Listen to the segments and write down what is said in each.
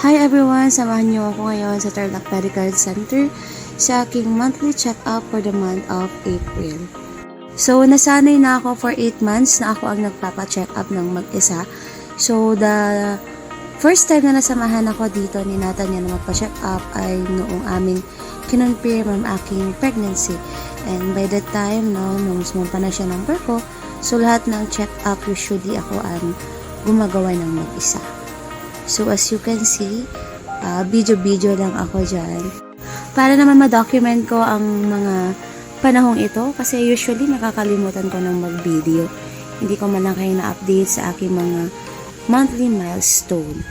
Hi everyone! Samahan niyo ako ngayon sa Tarlac Medical Center sa aking monthly check-up for the month of April. So, nasanay na ako for 8 months na ako ang nagpapa-check up ng mag-isa. So, the first time na nasamahan ako dito ni Natanya na magpa-check up ay noong aming kinonfirm ang aking pregnancy. And by that time, nung sumumpa na siya ng birth ko, so lahat ng check-up usually ako ang gumagawa ng mag-isa. So, as you can see, video-video lang ako dyan. Para naman ma-document ko ang mga panahong ito kasi usually nakakalimutan ko ng mag-video. Hindi ko man lang kayo na-update sa aking mga monthly milestone.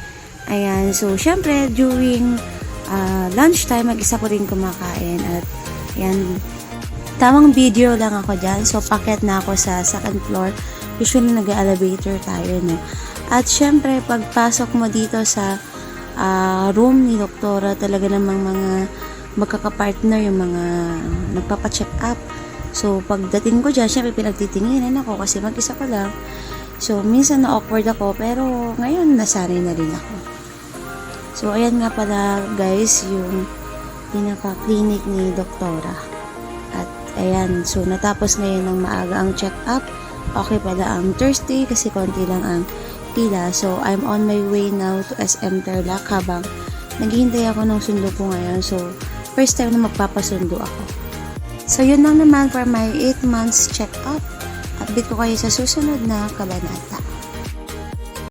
Ayan, so syempre during lunchtime, mag-isa ko rin kumakain at ayan, tamang video lang ako dyan. So, packet na ako sa second floor. Usually nag-elevator tayo, no? At syempre, pagpasok mo dito sa room ni doktora, talaga namang mga magkakapartner, yung mga nagpapacheck up. So, pagdating ko dyan, syempre pinagtitinginan ako kasi mag-isa ko lang. So, minsan na-awkward ako, pero ngayon nasanay na rin ako. So, ayan nga pala guys, yung pinaka-clinic ni doktora. At ayan, so natapos ngayon ng maaga ang check-up. Okay pala ang Thursday kasi konti lang ang pila. So, I'm on my way now to SM Tarlac habang naghihintay ako ng sundo ko ngayon. So, first time na magpapasundo ako. So, yun lang naman for my 8 months check-up. Update ko kayo sa susunod na kabanata.